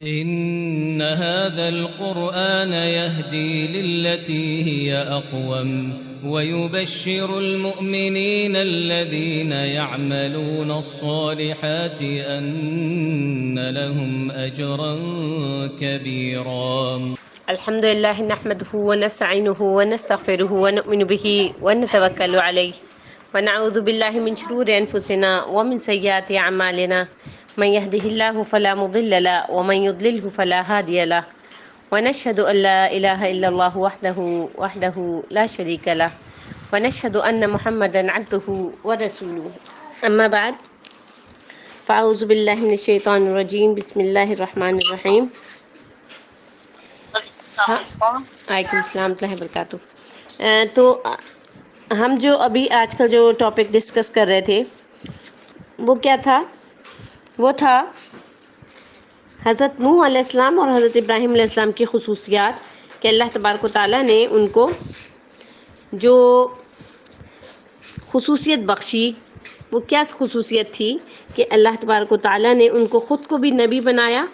إن هذا القرآن يهدي للتي هي أقوم ويبشر المؤمنين الذين يعملون الصالحات أن لهم أجرا كبيرا. الحمد لله نحمده ونستعينه ونستغفره ونؤمن به ونتوكل عليه ونعوذ بالله من شرور أنفسنا ومن سيئات أعمالنا من يهده الله فلا مضل له ومن يضلله فلا هادي له ونشهد أن لا إله إلا الله وحده لا شريك له ونشهد أن محمدا عبده ورسوله. أما بعد فأعوذ بالله من الشيطان الرجيم. بسم الله الرحمن الرحيم. وعلیکم السلام ورحمۃ اللہ وبرکاتہ. تو ہم جو ابھی آج کل جو ٹاپک ڈسکس کر رہے تھے وہ کیا تھا؟ وہ تھا حضرت نوح علیہ السلام اور حضرت ابراہیم علیہ السلام کی خصوصیات کہ اللہ تبارک و تعالیٰ نے ان کو جو خصوصیت بخشی وہ کیا خصوصیت تھی کہ اللہ تبارک و تعالیٰ نے ان کو خود کو بھی نبی بنایا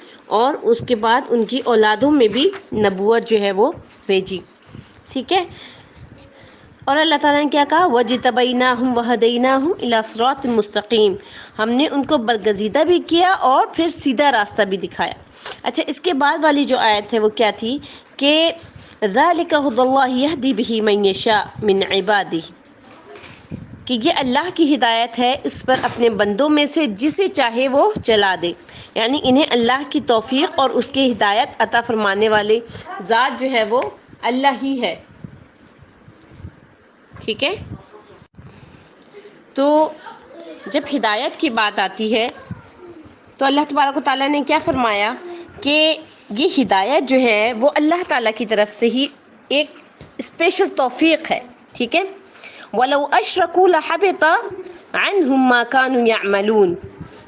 اور اس کے بعد ان کی اولادوں میں بھی نبوت جو ہے وہ بھیجی. ٹھیک ہے. اور اللہ تعالیٰ نے کیا کہا؟ وَجْتَبَيْنَاهُمْ وَهَدَيْنَاهُمْ إِلَىٰ صِرَاطٍ مُسْتَقِيمٍ. ہم نے ان کو برگزیدہ بھی کیا اور پھر سیدھا راستہ بھی دکھایا. اچھا، اس کے بعد والی جو آیت ہے وہ کیا تھی کہ ذَلِكَ هُدَى اللَّهِ يَهْدِي بِهِ مَن يَشَاءُ مِنْ عِبَادِهِ، کہ یہ اللہ کی ہدایت ہے اس پر اپنے بندوں میں سے جسے چاہے وہ چلا دے. یعنی انہیں اللہ کی توفیق اور اس کی ہدایت عطا فرمانے والے ذات جو ہے وہ اللہ ہی ہے. ٹھیک ہے. تو جب ہدایت کی بات آتی ہے تو اللہ تبارک و تعالیٰ نے کیا فرمایا کہ یہ ہدایت جو ہے وہ اللہ تعالیٰ کی طرف سے ہی ایک اسپیشل توفیق ہے. ٹھیک ہے. وَلَوْ أَشْرَكُوا لَحَبِطَ عَنْهُمْ مَا كَانُوا يَعْمَلُونَ.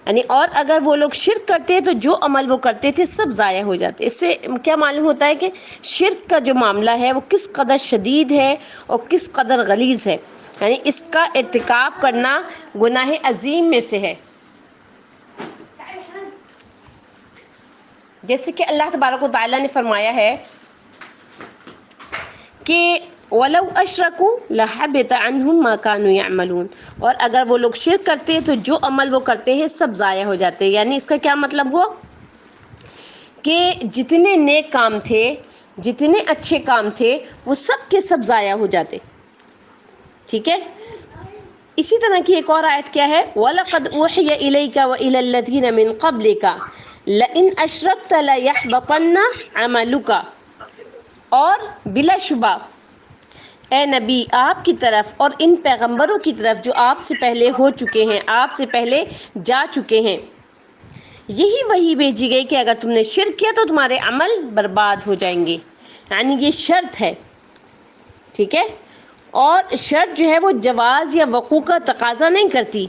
یعنی اور اگر وہ لوگ شرک کرتے تو جو عمل وہ کرتے تھے سب ضائع ہو جاتے. اس سے کیا معلوم ہوتا ہے کہ شرک کا جو معاملہ ہے وہ کس قدر شدید ہے اور کس قدر غلیظ ہے. یعنی اس کا ارتکاب کرنا گناہ عظیم میں سے ہے. جیسے کہ اللہ تبارک و تعالیٰ نے فرمایا ہے کہ وَلَوْ أَشْرَكُوا لَحَبِطَ عَنْهُمْ مَا كَانُوا يَعْمَلُونَ. اور اگر وہ لوگ شرک کرتے ہیں تو جو عمل وہ کرتے ہیں سب ضائع ہو جاتے ہیں. یعنی اس کا کیا مطلب ہوا کہ جتنے نیک کام تھے، جتنے اچھے کام تھے وہ سب کے سب ضائع ہو جاتے. ٹھیک ہے. اسی طرح کی ایک اور آیت کیا ہے؟ وَلَقَدْ أُوحِيَ إِلَيْكَ وَإِلَى الَّذِينَ مِن قَبْلِكَ لَئِنْ أَشْرَكْتَ لَيَحْبَطَنَّ عَمَلُكَ. اور بلا شبہ اے نبی آپ کی طرف اور ان پیغمبروں کی طرف جو آپ سے پہلے ہو چکے ہیں، آپ سے پہلے جا چکے ہیں، یہی وحی بھیجی گئی کہ اگر تم نے شرک کیا تو تمہارے عمل برباد ہو جائیں گے. یعنی یہ شرط ہے. ٹھیک ہے. اور شرط جو ہے وہ جواز یا وقوع کا تقاضا نہیں کرتی.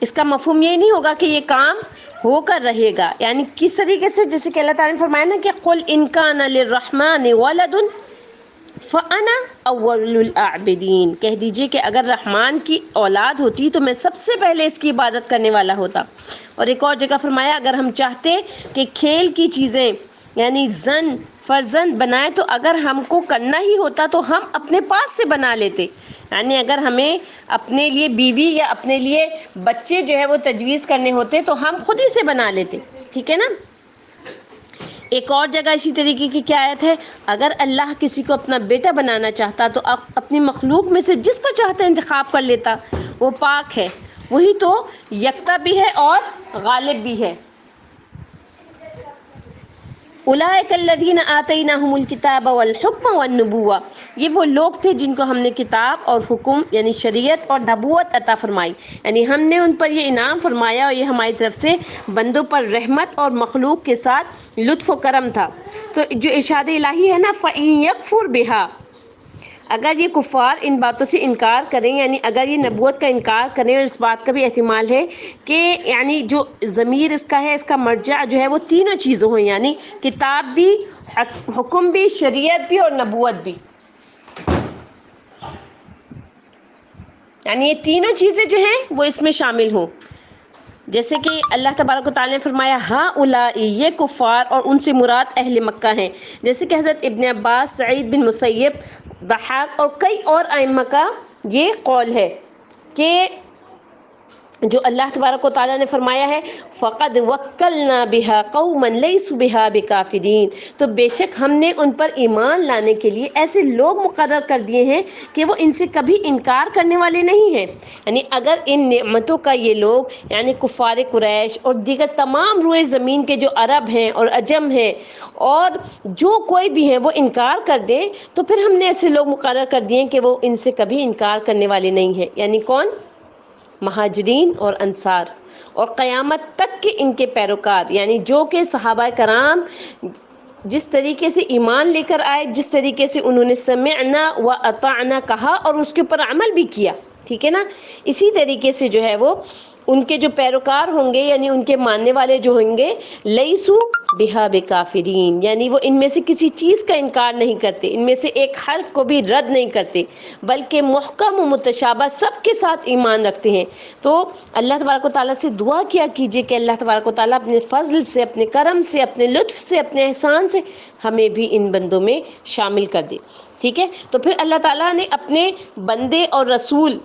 اس کا مفہوم یہ نہیں ہوگا کہ یہ کام ہو کر رہے گا. یعنی کس طریقے سے؟ جیسے کہ اللہ تعالیٰ نے فرمایا نا کہ قُلْ إِنْ كَانَ لِلرَّحْمَنِ وَلَدٌ فَأَنَا أَوَّلُ الْعَابِدِينَ. کہہ دیجئے کہ اگر رحمان کی اولاد ہوتی تو میں سب سے پہلے اس کی عبادت کرنے والا ہوتا. اور ایک اور جگہ فرمایا اگر ہم چاہتے کہ کھیل کی چیزیں یعنی زن فرزند بنائے تو اگر ہم کو کرنا ہی ہوتا تو ہم اپنے پاس سے بنا لیتے. یعنی اگر ہمیں اپنے لیے بیوی یا اپنے لیے بچے جو ہے وہ تجویز کرنے ہوتے تو ہم خود ہی سے بنا لیتے. ٹھیک ہے نا. ایک اور جگہ اسی طریقے کی کیا آیت ہے؟ اگر اللہ کسی کو اپنا بیٹا بنانا چاہتا تو اپنی مخلوق میں سے جس کو چاہتا انتخاب کر لیتا. وہ پاک ہے، وہی تو یکتا بھی ہے اور غالب بھی ہے. اولئک الذین آتیناہم الکتاب والحکم والنبوہ. یہ وہ لوگ تھے جن کو ہم نے کتاب اور حکم یعنی شریعت اور نبوت عطا فرمائی. یعنی ہم نے ان پر یہ انعام فرمایا اور یہ ہماری طرف سے بندوں پر رحمت اور مخلوق کے ساتھ لطف و کرم تھا. تو جو ارشاد الہی ہے نا فَإِن يَكْفُرْ بِهَا، اگر یہ کفار ان باتوں سے انکار کریں یعنی اگر یہ نبوت کا انکار کریں، اور اس بات کا بھی احتمال ہے کہ یعنی جو ضمیر اس کا ہے اس کا مرجع جو ہے وہ تینوں چیزوں ہیں، یعنی کتاب بھی، حکم بھی، شریعت بھی اور نبوت بھی. یعنی یہ تینوں چیزیں جو ہیں وہ اس میں شامل ہوں. جیسے کہ اللہ تبارک و تعالیٰ نے فرمایا ہاں اولائی، یہ کفار اور ان سے مراد اہل مکہ ہیں، جیسے کہ حضرت ابن عباس، سعید بن مسیب، ضحاک اور کئی اور ائمہ کا یہ قول ہے کہ جو اللہ تبارک و تعالیٰ نے فرمایا ہے فقد وکلنا بها قوما لیسوا بها بکافرین، تو بے شک ہم نے ان پر ایمان لانے کے لیے ایسے لوگ مقرر کر دیے ہیں کہ وہ ان سے کبھی انکار کرنے والے نہیں ہیں۔ یعنی اگر ان نعمتوں کا یہ لوگ یعنی کفار قریش اور دیگر تمام روئے زمین کے جو عرب ہیں اور عجم ہیں اور جو کوئی بھی ہیں وہ انکار کر دیں، تو پھر ہم نے ایسے لوگ مقرر کر دیے کہ وہ ان سے کبھی انکار کرنے والے نہیں ہیں۔ یعنی کون؟ مہاجرین اور انصار، اور قیامت تک کے ان کے پیروکار، یعنی جو کہ صحابہ کرام جس طریقے سے ایمان لے کر آئے، جس طریقے سے انہوں نے سمعنا و اطعنا کہا اور اس کے اوپر عمل بھی کیا، ٹھیک ہے نا، اسی طریقے سے جو ہے وہ ان کے جو پیروکار ہوں گے یعنی ان کے ماننے والے جو ہوں گے لیسو بہا بکافرین، یعنی وہ ان میں سے کسی چیز کا انکار نہیں کرتے، ان میں سے ایک حرف کو بھی رد نہیں کرتے، بلکہ محکم و متشابہ سب کے ساتھ ایمان رکھتے ہیں۔ تو اللہ تبارک و تعالیٰ سے دعا کیا کیجئے کہ اللہ تبارک و تعالیٰ اپنے فضل سے، اپنے کرم سے، اپنے لطف سے، اپنے احسان سے ہمیں بھی ان بندوں میں شامل کر دے، ٹھیک ہے۔ تو پھر اللہ تعالیٰ نے اپنے بندے اور رسول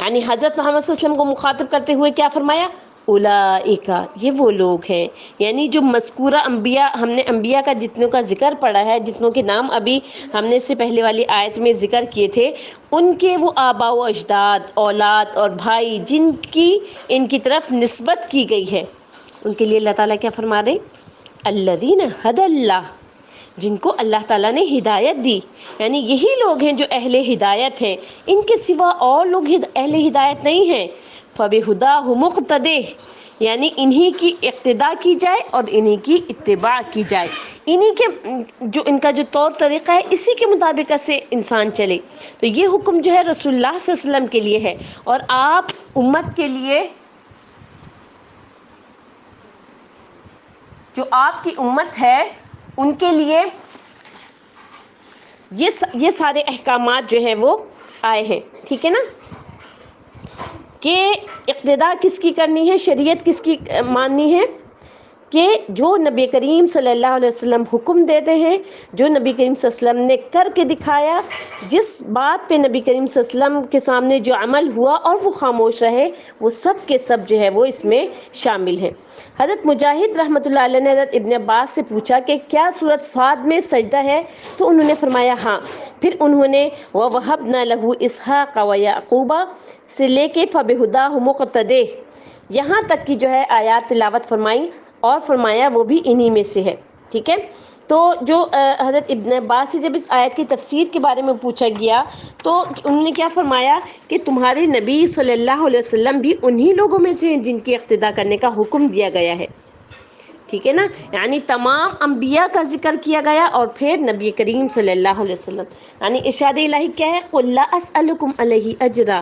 یعنی حضرت محمد صلی اللہ علیہ وسلم کو مخاطب کرتے ہوئے کیا فرمایا؟ اولئک، یہ وہ لوگ ہیں، یعنی جو مذکورہ انبیاء، ہم نے انبیاء کا جتنوں کا ذکر پڑھا ہے، جتنوں کے نام ابھی ہم نے اس سے پہلے والی آیت میں ذکر کیے تھے، ان کے وہ آباء و اجداد، اولاد اور بھائی جن کی ان کی طرف نسبت کی گئی ہے، ان کے لیے اللہ تعالیٰ کیا فرما رہے؟ الذین ھدی اللہ، جن کو اللہ تعالیٰ نے ہدایت دی، یعنی یہی لوگ ہیں جو اہل ہدایت ہیں، ان کے سوا اور لوگ اہل ہدایت نہیں ہیں۔ فَبِہُدَاهُ مُقْتَدِیٰ، یعنی انہی کی اقتداء کی جائے اور انہی کی اتباع کی جائے، انہی کے جو ان کا جو طور طریقہ ہے اسی کے مطابق سے انسان چلے۔ تو یہ حکم جو ہے رسول اللہ صلی اللہ علیہ وسلم کے لیے ہے، اور آپ امت کے لیے، جو آپ کی امت ہے ان کے لیے یہ سارے احکامات جو ہیں وہ آئے ہیں، ٹھیک ہے نا، کہ اقتداء کس کی کرنی ہے، شریعت کس کی ماننی ہے، کہ جو نبی کریم صلی اللہ علیہ وسلم حکم دیتے ہیں، جو نبی کریم صلی اللہ علیہ وسلم نے کر کے دکھایا، جس بات پہ نبی کریم صلی اللہ علیہ وسلم کے سامنے جو عمل ہوا اور وہ خاموش رہے، وہ سب کے سب جو ہے وہ اس میں شامل ہیں۔ حضرت مجاہد رحمۃ اللہ علیہ نے حضرت ابن عباس سے پوچھا کہ کیا سورۃ صاد میں سجدہ ہے؟ تو انہوں نے فرمایا ہاں۔ پھر انہوں نے وَوَهَبْنَا لَهُ إِسْحَاقَ وَيَعْقُوبَ سے لے کے فَبِهُدَاهُ مُقْتَدِیٰ یہاں تک کی جو ہے آیات تلاوت فرمائی، اور فرمایا وہ بھی انہی میں سے ہے، ٹھیک ہے۔ تو جو حضرت ابن عباس سے جب اس آیت کی تفسیر کے بارے میں پوچھا گیا تو انہوں نے کیا فرمایا کہ تمہارے نبی صلی اللہ علیہ وسلم بھی انہی لوگوں میں سے ہیں جن کی اقتداء کرنے کا حکم دیا گیا ہے، ٹھیک ہے نا، یعنی تمام انبیاء کا ذکر کیا گیا اور پھر نبی کریم صلی اللہ علیہ وسلم، یعنی ارشاد الہی کیا ہے؟ قُل لَا أَسْأَلُكُمْ عَلَيْهِ أَجْرًا،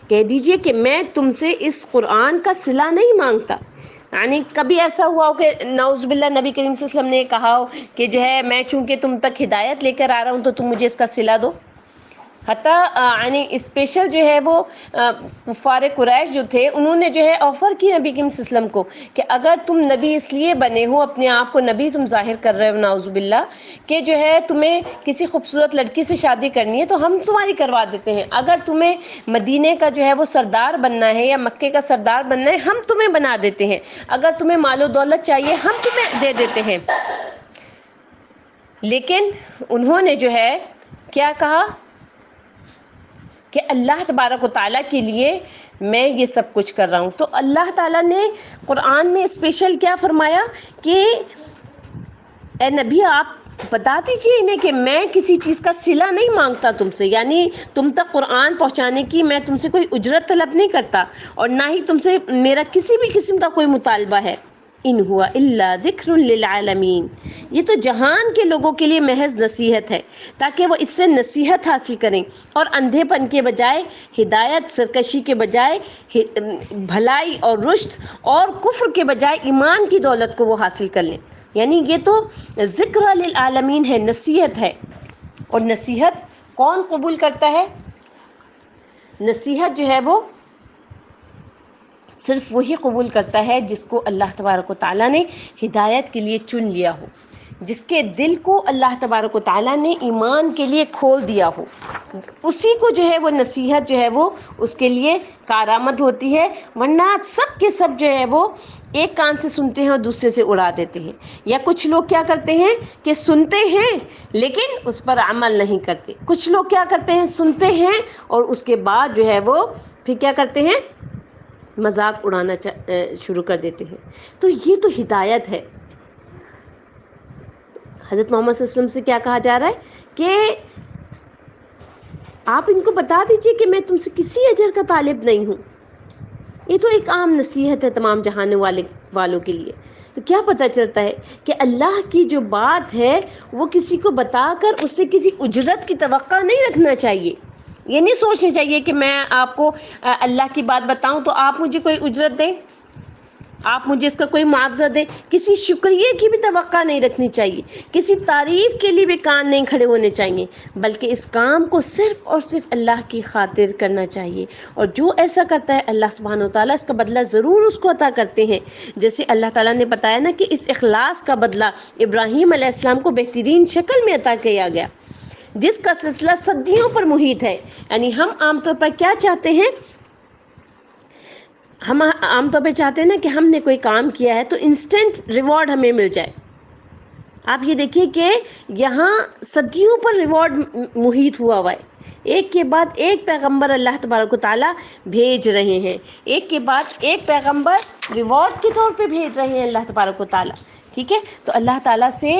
کہہ دیجئے کہ میں تم سے اس قرآن کا صلہ نہیں مانگتا۔ یعنی کبھی ایسا ہوا ہو کہ نعوذ باللہ نبی کریم صلی اللہ علیہ وسلم نے کہا ہو کہ جو ہے میں چونکہ تم تک ہدایت لے کر آ رہا ہوں تو تم مجھے اس کا صلہ دو؟ حتیٰ یعنی اسپیشل جو ہے وہ کفار قریش جو تھے انہوں نے جو ہے آفر کی نبی کریم صلی اللہ علیہ وسلم کو کہ اگر تم نبی اس لیے بنے ہو، اپنے آپ کو نبی تم ظاہر کر رہے ہو نعوذ باللہ، کہ جو ہے تمہیں کسی خوبصورت لڑکی سے شادی کرنی ہے تو ہم تمہاری کروا دیتے ہیں، اگر تمہیں مدینے کا جو ہے وہ سردار بننا ہے یا مکے کا سردار بننا ہے ہم تمہیں بنا دیتے ہیں، اگر تمہیں مال و دولت چاہیے ہم تمہیں دے دیتے ہیں۔ لیکن انہوں نے جو ہے کیا کہا کہ اللہ تبارک و تعالیٰ کے لیے میں یہ سب کچھ کر رہا ہوں۔ تو اللہ تعالیٰ نے قرآن میں اسپیشل کیا فرمایا کہ اے نبی آپ بتا دیجئے انہیں کہ میں کسی چیز کا صلہ نہیں مانگتا تم سے، یعنی تم تک قرآن پہنچانے کی میں تم سے کوئی اجرت طلب نہیں کرتا اور نہ ہی تم سے میرا کسی بھی قسم کا کوئی مطالبہ ہے۔ ان ہوا الا ذکر للعالمین، یہ تو جہان کے لوگوں کے لیے محض نصیحت ہے تاکہ وہ اس سے نصیحت حاصل کریں اور اندھے پن کے بجائے ہدایت، سرکشی کے بجائے بھلائی اور رشد، اور کفر کے بجائے ایمان کی دولت کو وہ حاصل کر لیں۔ یعنی یہ تو ذکر للعالمین ہے، نصیحت ہے، اور نصیحت کون قبول کرتا ہے؟ نصیحت جو ہے وہ صرف وہی قبول کرتا ہے جس کو اللہ تبارک و تعالیٰ نے ہدایت کے لیے چن لیا ہو، جس کے دل کو اللہ تبارک و تعالیٰ نے ایمان کے لیے کھول دیا ہو، اسی کو جو ہے وہ نصیحت جو ہے وہ اس کے لیے کارآمد ہوتی ہے، ورنہ سب کے سب جو ہے وہ ایک کان سے سنتے ہیں اور دوسرے سے اڑا دیتے ہیں۔ یا کچھ لوگ کیا کرتے ہیں کہ سنتے ہیں لیکن اس پر عمل نہیں کرتے، کچھ لوگ کیا کرتے ہیں سنتے ہیں اور اس کے بعد جو ہے وہ پھر کیا کرتے ہیں مذاق اڑانا شروع کر دیتے ہیں۔ تو یہ تو ہدایت ہے۔ حضرت محمد صلی اللہ علیہ وسلم سے کیا کہا جا رہا ہے کہ آپ ان کو بتا دیجئے کہ میں تم سے کسی اجر کا طالب نہیں ہوں۔ یہ تو ایک عام نصیحت ہے تمام جہان والوں کے لیے۔ تو کیا پتہ چلتا ہے کہ اللہ کی جو بات ہے وہ کسی کو بتا کر اس سے کسی اجرت کی توقع نہیں رکھنا چاہیے۔ یہ نہیں سوچنا چاہیے کہ میں آپ کو اللہ کی بات بتاؤں تو آپ مجھے کوئی اجرت دیں، آپ مجھے اس کا کوئی معاوضہ دیں۔ کسی شکریہ کی بھی توقع نہیں رکھنی چاہیے، کسی تعریف کے لیے بھی کان نہیں کھڑے ہونے چاہیے، بلکہ اس کام کو صرف اور صرف اللہ کی خاطر کرنا چاہیے۔ اور جو ایسا کرتا ہے اللہ سبحانہ وتعالیٰ اس کا بدلہ ضرور اس کو عطا کرتے ہیں۔ جیسے اللہ تعالیٰ نے بتایا نا کہ اس اخلاص کا بدلہ ابراہیم علیہ السلام کو بہترین شکل میں عطا کیا گیا، جس کا سلسلہ صدیوں پر محیط ہے۔ یعنی ہم عام طور پر کیا چاہتے ہیں، ہم عام طور پہ چاہتے ہیں نا کہ ہم نے کوئی کام کیا ہے تو انسٹنٹ ریوارڈ ہمیں مل جائے۔ آپ یہ دیکھیے کہ یہاں صدیوں پر ریوارڈ محیط ہوا ہے، ایک کے بعد ایک پیغمبر اللہ تبارک و تعالیٰ بھیج رہے ہیں، ایک کے بعد ایک پیغمبر ریوارڈ کے طور پہ بھیج رہے ہیں اللہ تبارک و تعالیٰ۔ ٹھیک ہے، تو اللہ تعالیٰ سے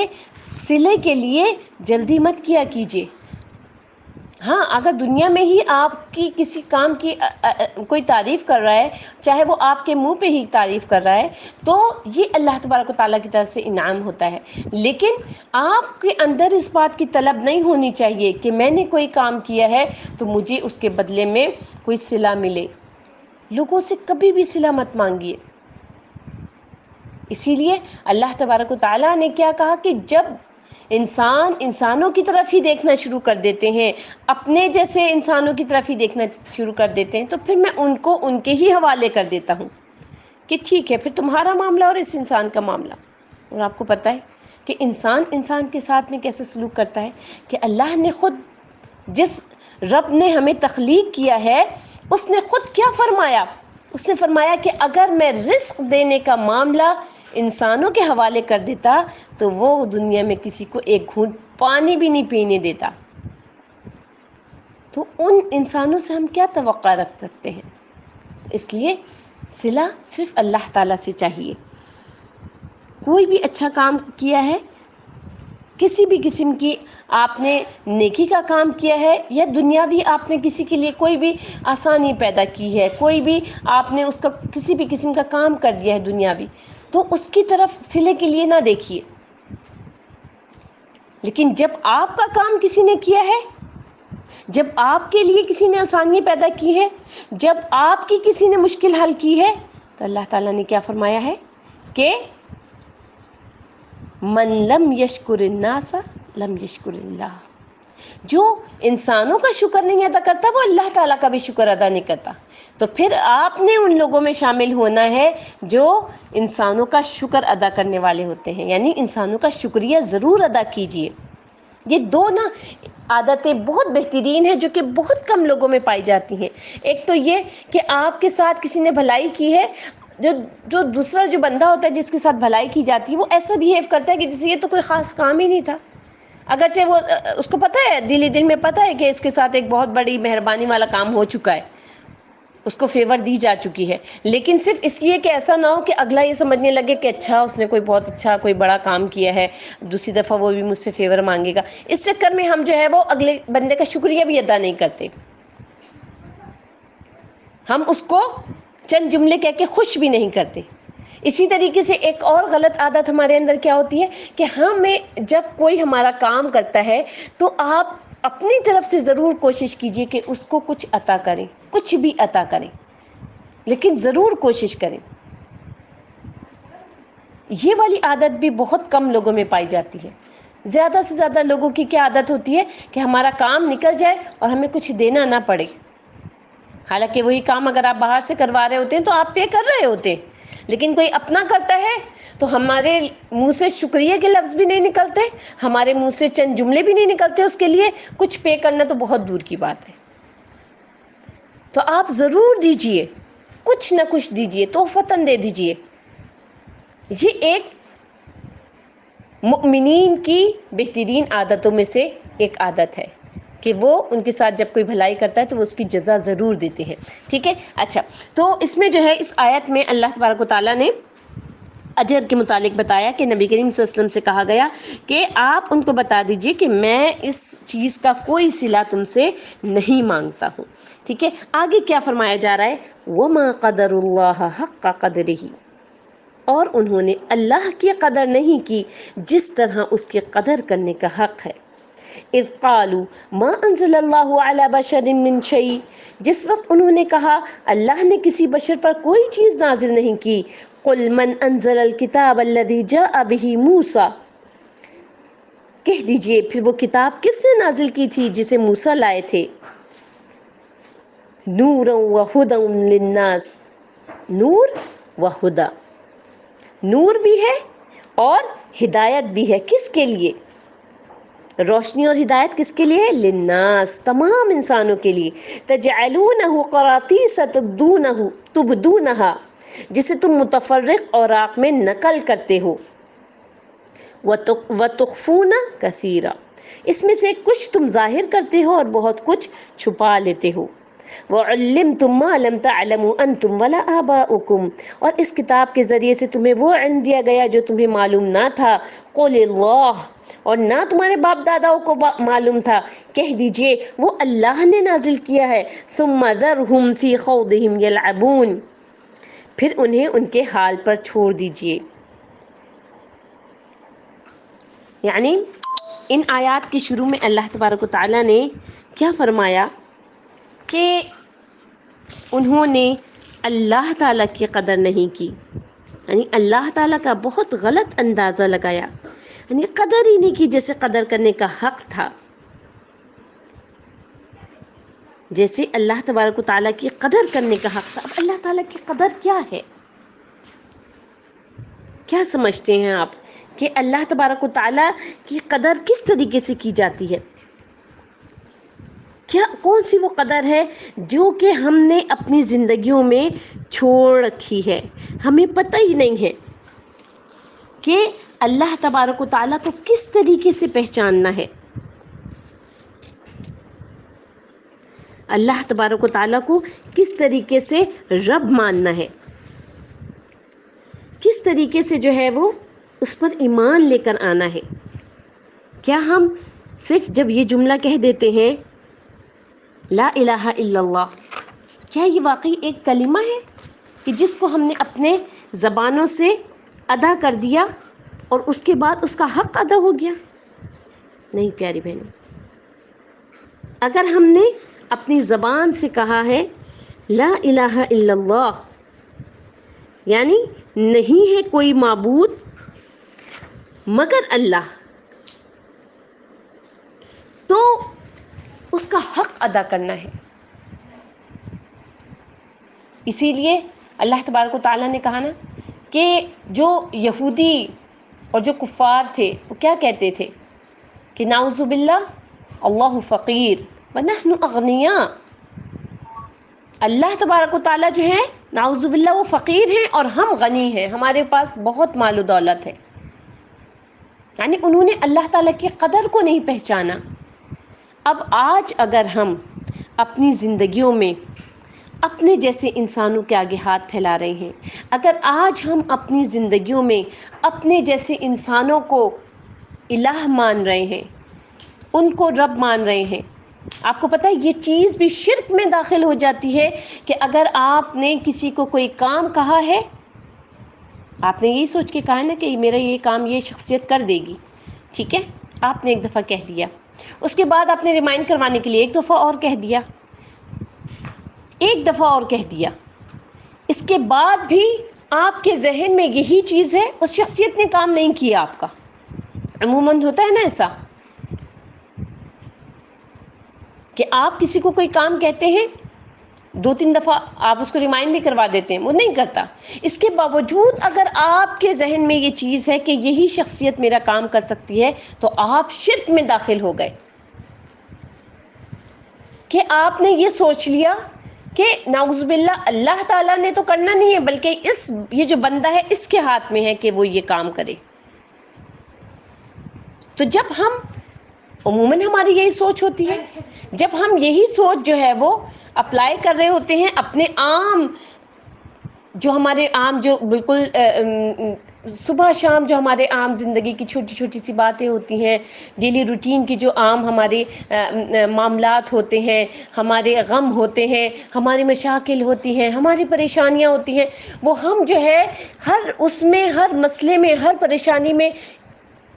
صلے کے لیے جلدی مت کیا کیجیے۔ ہاں، اگر دنیا میں ہی آپ کی کسی کام کی کوئی تعریف کر رہا ہے، چاہے وہ آپ کے منہ پہ ہی تعریف کر رہا ہے، تو یہ اللہ تبارک و تعالیٰ کی طرف سے انعام ہوتا ہے۔ لیکن آپ کے اندر اس بات کی طلب نہیں ہونی چاہیے کہ میں نے کوئی کام کیا ہے تو مجھے اس کے بدلے میں کوئی صلہ ملے۔ لوگوں سے کبھی بھی صلہ مت مانگیے۔ اسی لیے اللہ تبارک و تعالیٰ نے کیا کہا کہ جب انسانوں کی طرف ہی دیکھنا شروع کر دیتے ہیں، اپنے جیسے انسانوں کی طرف ہی دیکھنا شروع کر دیتے ہیں، تو پھر میں ان کو ان کے ہی حوالے کر دیتا ہوں کہ ٹھیک ہے پھر تمہارا معاملہ اور اس انسان کا معاملہ۔ اور آپ کو پتہ ہے کہ انسان کے ساتھ میں کیسے سلوک کرتا ہے کہ اللہ نے خود، جس رب نے ہمیں تخلیق کیا ہے، اس نے خود کیا فرمایا؟ اس نے فرمایا کہ اگر میں رزق دینے کا معاملہ انسانوں کے حوالے کر دیتا تو وہ دنیا میں کسی کو ایک گھونٹ پانی بھی نہیں پینے دیتا۔ تو ان انسانوں سے ہم کیا توقع رکھ سکتے ہیں؟ اس لیے صلہ صرف اللہ تعالیٰ سے چاہیے۔ کوئی بھی اچھا کام کیا ہے، کسی بھی قسم کی آپ نے نیکی کا کام کیا ہے یا دنیاوی آپ نے کسی کے لیے کوئی بھی آسانی پیدا کی ہے، کوئی بھی آپ نے اس کا کسی بھی قسم کا کام کر دیا ہے دنیاوی، تو اس کی طرف صلے کے لیے نہ دیکھیے۔ لیکن جب آپ کا کام کسی نے کیا ہے، جب آپ کے لیے کسی نے آسانی پیدا کی ہے، جب آپ کی کسی نے مشکل حل کی ہے، تو اللہ تعالیٰ نے کیا فرمایا ہے کہ من لم یشکر الناس لم یشکر اللہ۔ جو انسانوں کا شکر نہیں ادا کرتا وہ اللہ تعالیٰ کا بھی شکر ادا نہیں کرتا۔ تو پھر آپ نے ان لوگوں میں شامل ہونا ہے جو انسانوں کا شکر ادا کرنے والے ہوتے ہیں، یعنی انسانوں کا شکریہ ضرور ادا کیجیے۔ یہ دو عادتیں بہت بہترین ہیں جو کہ بہت کم لوگوں میں پائی جاتی ہیں۔ ایک تو یہ کہ آپ کے ساتھ کسی نے بھلائی کی ہے، جو دوسرا جو بندہ ہوتا ہے جس کے ساتھ بھلائی کی جاتی ہے وہ ایسا بیہیو کرتا ہے کہ جسے یہ تو کوئی خاص کام ہی نہیں تھا، اگرچہ وہ اس کو پتہ ہے، دل ہی دل میں پتہ ہے کہ اس کے ساتھ ایک بہت بڑی مہربانی والا کام ہو چکا ہے، اس کو فیور دی جا چکی ہے، لیکن صرف اس لیے کہ ایسا نہ ہو کہ اگلا یہ سمجھنے لگے کہ اچھا اس نے کوئی بہت اچھا کوئی بڑا کام کیا ہے، دوسری دفعہ وہ بھی مجھ سے فیور مانگے گا۔ اس چکر میں ہم جو ہے وہ اگلے بندے کا شکریہ بھی ادا نہیں کرتے، ہم اس کو چند جملے کہہ کے خوش بھی نہیں کرتے۔ اسی طریقے سے ایک اور غلط عادت ہمارے اندر کیا ہوتی ہے کہ ہمیں جب کوئی ہمارا کام کرتا ہے تو آپ اپنی طرف سے ضرور کوشش کیجئے کہ اس کو کچھ عطا کریں، کچھ بھی عطا کریں، لیکن ضرور کوشش کریں۔ یہ والی عادت بھی بہت کم لوگوں میں پائی جاتی ہے۔ زیادہ سے زیادہ لوگوں کی کیا عادت ہوتی ہے کہ ہمارا کام نکل جائے اور ہمیں کچھ دینا نہ پڑے، حالانکہ وہی کام اگر آپ باہر سے کروا رہے ہوتے ہیں تو آپ پے کر رہے ہوتے ہیں، لیکن کوئی اپنا کرتا ہے تو ہمارے منہ سے شکریہ کے لفظ بھی نہیں نکلتے، ہمارے منہ سے چند جملے بھی نہیں نکلتے اس کے لیے، کچھ پے کرنا تو بہت دور کی بات ہے۔ تو آپ ضرور دیجئے، کچھ نہ کچھ دیجئے، تحفتاً دے دیجئے۔ یہ ایک مؤمنین کی بہترین عادتوں میں سے ایک عادت ہے کہ وہ ان کے ساتھ جب کوئی بھلائی کرتا ہے تو وہ اس کی جزا ضرور دیتے ہیں، ٹھیک ہے۔ اچھا، تو اس میں جو ہے اس آیت میں اللہ تبارک و تعالیٰ نے اجر کے متعلق بتایا کہ نبی کریم صلی اللہ علیہ وسلم سے کہا گیا کہ آپ ان کو بتا دیجئے کہ میں اس چیز کا کوئی صلہ تم سے نہیں مانگتا ہوں، ٹھیک ہے۔ آگے کیا فرمایا جا رہا ہے؟ وَمَا قَدَرُ اللَّهَ حَقَّ قَدْرِهِ، اور انہوں نے اللہ کی قدر نہیں کی جس طرح اس کی قدر کرنے کا حق ہے۔ اذ قالوا ما انزل اللہ علی بشر من شیء، جس وقت انہوں نے کہا اللہ نے کسی بشر پر کوئی چیز نازل نہیں کی۔ قل من انزل الکتاب الذی جاء بہ موسیٰ، کہہ دیجئے پھر وہ کتاب کس نے نازل کی تھی جسے موسیٰ لائے تھے؟ نورا وہدی للناس، نور و ہدی، نور بھی ہے اور ہدایت بھی ہے، کس کے لیے؟ روشنی اور ہدایت کس کے لیے؟ للناس، تمام انسانوں کے لیے۔ تجعلونہ قراطیس تبدونہا، جسے تم متفرق اوراق میں نقل کرتے ہو۔ وتخفون کثیرا، اس میں سے کچھ تم ظاہر کرتے ہو اور بہت کچھ چھپا لیتے ہو۔ وَعُلِّمْتُمْ مَا لَمْ تَعْلَمُوا أَنْتُمْ وَلَا آبَاؤُكُمْ، اور اس کتاب کے ذریعے سے تمہیں وہ علم دیا گیا جو تمہیں معلوم نہ تھا۔ قُلِ اللَّهُ، اور نہ تمہارے باپ داداؤں کو معلوم تھا، کہہ دیجئے وہ اللہ نے نازل کیا ہے۔ ثُمَّ ذَرْهُمْ فِي خَوْضِهِمْ يَلْعَبُونَ، پھر انہیں ان کے حال پر چھوڑ دیجئے۔ یعنی ان آیات کے شروع میں اللہ تبارک و تعالیٰ نے کیا فرمایا کہ انہوں نے اللہ تعالیٰ کی قدر نہیں کی، یعنی اللہ تعالیٰ کا بہت غلط اندازہ لگایا، یعنی قدر ہی نہیں کی جیسے قدر کرنے کا حق تھا، جیسے اللہ تبارک و تعالیٰ کی قدر کرنے کا حق تھا۔ اب اللہ تعالیٰ کی قدر کیا ہے؟ کیا سمجھتے ہیں آپ کہ اللہ تبارک و تعالیٰ کی قدر کس طریقے سے کی جاتی ہے؟ کیا کون سی وہ قدر ہے جو کہ ہم نے اپنی زندگیوں میں چھوڑ رکھی ہے، ہمیں پتہ ہی نہیں ہے کہ اللہ تبارک و تعالیٰ کو کس طریقے سے پہچاننا ہے، اللہ تبارک و تعالیٰ کو کس طریقے سے رب ماننا ہے، کس طریقے سے جو ہے وہ اس پر ایمان لے کر آنا ہے۔ کیا ہم صرف جب یہ جملہ کہہ دیتے ہیں لا الہ الا اللہ، کیا یہ واقعی ایک کلمہ ہے کہ جس کو ہم نے اپنے زبانوں سے ادا کر دیا اور اس کے بعد اس کا حق ادا ہو گیا؟ نہیں پیاری بہنوں، اگر ہم نے اپنی زبان سے کہا ہے لا الہ الا اللہ، یعنی نہیں ہے کوئی معبود مگر اللہ، تو اس کا حق ادا کرنا ہے۔ اسی لیے اللہ تبارک و تعالیٰ نے کہا نا کہ جو یہودی اور جو کفار تھے وہ کیا کہتے تھے کہ نعوذ باللہ اللہ فقیر ونحن اغنیاء، اللہ تبارک و تعالیٰ جو ہے نعوذ باللہ وہ فقیر ہیں اور ہم غنی ہیں، ہمارے پاس بہت مال و دولت ہے۔ یعنی انہوں نے اللہ تعالیٰ کی قدر کو نہیں پہچانا۔ اب آج اگر ہم اپنی زندگیوں میں اپنے جیسے انسانوں کے آگے ہاتھ پھیلا رہے ہیں، اگر آج ہم اپنی زندگیوں میں اپنے جیسے انسانوں کو الہ مان رہے ہیں، ان کو رب مان رہے ہیں، آپ کو پتہ ہے یہ چیز بھی شرک میں داخل ہو جاتی ہے کہ اگر آپ نے کسی کو کوئی کام کہا ہے، آپ نے یہی سوچ کے کہا ہے نا کہ میرا یہ کام یہ شخصیت کر دے گی، ٹھیک ہے، آپ نے ایک دفعہ کہہ دیا، اس کے بعد آپ نے ریمائنڈ کروانے کے لیے ایک دفعہ اور کہہ دیا، ایک دفعہ اور کہہ دیا، اس کے بعد بھی آپ کے ذہن میں یہی چیز ہے، اس شخصیت نے کام نہیں کیا آپ کا۔ عموماً ہوتا ہے نا ایسا کہ آپ کسی کو کوئی کام کہتے ہیں 2-3 دفعہ آپ اس کو ریمائنڈ بھی کروا دیتے ہیں، وہ نہیں کرتا۔ اس کے باوجود اگر آپ کے ذہن میں یہ چیز ہے کہ یہی شخصیت میرا کام کر سکتی ہے، تو آپ شرک میں داخل ہو گئے، کہ آپ نے یہ سوچ لیا کہ نعوذ باللہ اللہ تعالیٰ نے تو کرنا نہیں ہے، بلکہ یہ جو بندہ ہے اس کے ہاتھ میں ہے کہ وہ یہ کام کرے۔ تو جب ہم عموماً ہماری یہی سوچ ہوتی ہے، جب ہم یہی سوچ جو ہے وہ اپلائی کر رہے ہوتے ہیں اپنے عام، جو ہمارے عام جو بالکل صبح شام جو ہمارے عام زندگی کی چھوٹی چھوٹی سی باتیں ہوتی ہیں، ڈیلی روٹین کی جو عام ہمارے معاملات ہوتے ہیں، ہمارے غم ہوتے ہیں، ہماری مشاکل ہوتی ہیں، ہماری پریشانیاں ہوتی ہیں، وہ ہم جو ہے ہر اس میں، ہر مسئلے میں، ہر پریشانی میں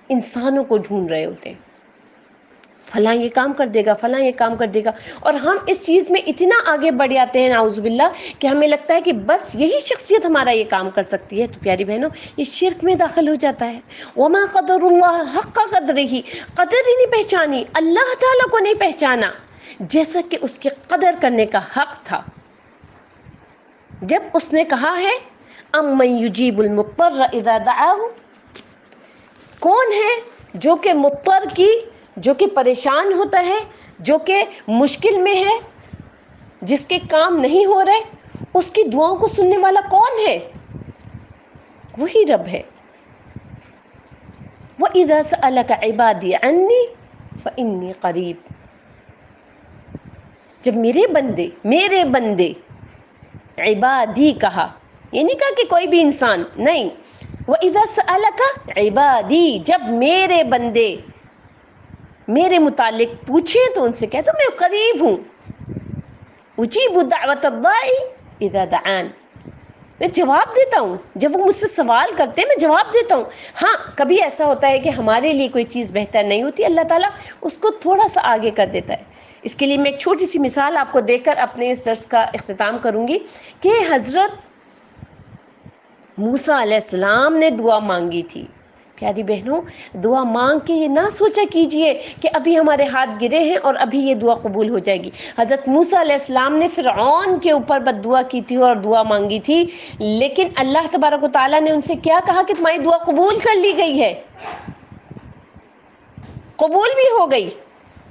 انسانوں کو ڈھونڈ رہے ہوتے ہیں، فلاں یہ کام کر دے گا، فلاں یہ کام کر دے گا، اور ہم اس چیز میں اتنا آگے بڑھ جاتے ہیں نعوذ باللہ کہ ہمیں لگتا ہے کہ بس یہی شخصیت ہمارا یہ کام کر سکتی ہے۔ تو پیاری بہنوں، یہ شرک میں داخل ہو جاتا ہے۔ وما قدر اللہ حق قدرہ، قدر ہی نہیں پہچانی، اللہ تعالیٰ کو نہیں پہچانا جیسا کہ اس کے قدر کرنے کا حق تھا۔ جب اس نے کہا ہے امن یجیب المضطر اذا دعاہ، کون ہے جو کہ مضطر کی، جو کہ پریشان ہوتا ہے، جو کہ مشکل میں ہے، جس کے کام نہیں ہو رہے، اس کی دعاؤں کو سننے والا کون ہے؟ وہی رب ہے۔ وَإِذَا سَأَلَكَ عِبَادِي عَنِّي فَإِنِّي قَرِيب، جب میرے بندے عبادی کہا، یہ نہیں کہا کہ کوئی بھی انسان، نہیں، وَإِذَا سَأَلَكَ عِبَادِي، جب میرے بندے میرے متعلق پوچھیں تو ان سے کہہ دو میں قریب ہوں، اجیب دعوت الداعی اذا دعان، میں جواب دیتا ہوں، جب وہ مجھ سے سوال کرتے ہیں میں جواب دیتا ہوں۔ ہاں کبھی ایسا ہوتا ہے کہ ہمارے لیے کوئی چیز بہتر نہیں ہوتی، اللہ تعالیٰ اس کو تھوڑا سا آگے کر دیتا ہے۔ اس کے لیے میں ایک چھوٹی سی مثال آپ کو دے کر اپنے اس درس کا اختتام کروں گی کہ حضرت موسیٰ علیہ السلام نے دعا مانگی تھی۔ پیاری بہنوں، دعا مانگ کے یہ نہ سوچا کیجئے کہ ابھی ہمارے ہاتھ گرے ہیں اور ابھی یہ دعا قبول ہو جائے گی۔ حضرت موسیٰ علیہ السلام نے فرعون کے اوپر بد دعا کی تھی اور دعا مانگی تھی، لیکن اللہ تبارک و تعالیٰ نے ان سے کیا کہا کہ تمہاری دعا قبول کر لی گئی ہے، قبول بھی ہو گئی۔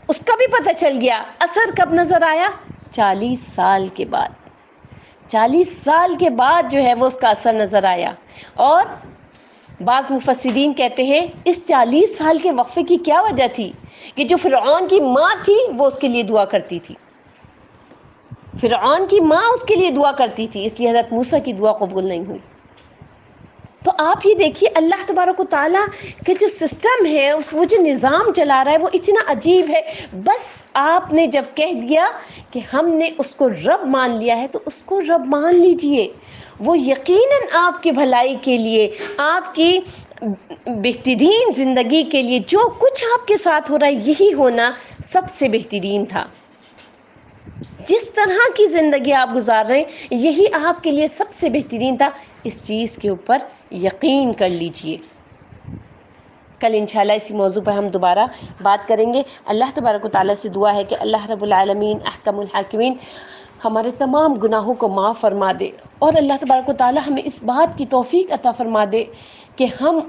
اس کا بھی پتہ چل گیا۔ اثر کب نظر آیا؟ 40 سال کے بعد، 40 سال کے بعد جو ہے وہ اس کا اثر نظر آیا۔ اور بعض مفسرین کہتے ہیں اس 40 سال کے وقفے کی کیا وجہ تھی کہ جو فرعون کی ماں تھی وہ اس کے لیے دعا کرتی تھی، فرعون کی ماں اس کے لیے دعا کرتی تھی، اس لیے حضرت موسیٰ کی دعا قبول نہیں ہوئی۔ تو آپ یہ دیکھیے اللہ تبارک و تعالیٰ کے جو سسٹم ہے، وہ جو نظام چلا رہا ہے وہ اتنا عجیب ہے۔ بس آپ نے جب کہہ دیا کہ ہم نے اس کو رب مان لیا ہے تو اس کو رب مان لیجئے، وہ یقیناً آپ کی بھلائی کے لیے، آپ کی بہترین زندگی کے لیے، جو کچھ آپ کے ساتھ ہو رہا ہے یہی ہونا سب سے بہترین تھا۔ جس طرح کی زندگی آپ گزار رہے ہیں یہی آپ کے لیے سب سے بہترین تھا، اس چیز کے اوپر یقین کر لیجئے۔ کل انشاءاللہ اسی موضوع پر ہم دوبارہ بات کریں گے۔ اللہ تبارک و تعالیٰ سے دعا ہے کہ اللہ رب العالمین احکم الحاکمین ہمارے تمام گناہوں کو معاف فرما دے، اور اللہ تبارک و تعالیٰ ہمیں اس بات کی توفیق عطا فرما دے کہ ہم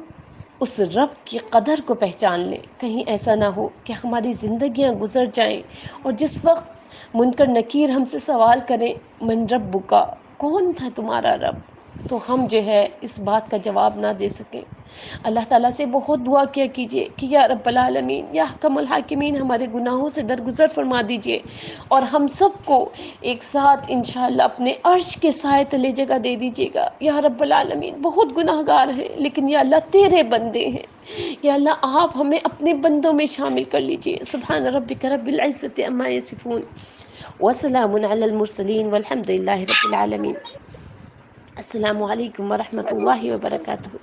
اس رب کی قدر کو پہچان لیں۔ کہیں ایسا نہ ہو کہ ہماری زندگیاں گزر جائیں اور جس وقت منکر نکیر ہم سے سوال کریں من ربک، کون تھا تمہارا رب، تو ہم جو ہے اس بات کا جواب نہ دے سکیں۔ اللہ تعالیٰ سے بہت دعا کیا کیجئے کہ یا رب العالمین یا احکم الحاکمین ہمارے گناہوں سے درگزر فرما دیجئے، اور ہم سب کو ایک ساتھ انشاءاللہ اپنے عرش کے سائے تلے جگہ دے دیجئے گا۔ یا رب العالمین بہت گناہگار ہیں لیکن یا اللہ تیرے بندے ہیں، یا اللہ آپ ہمیں اپنے بندوں میں شامل کر لیجئے۔ سبحان ربک رب العزت عما یصفون وسلام علی المرسلین والحمد للہ رب العالمین۔ السلام علیکم ورحمۃ اللہ وبرکاتہ۔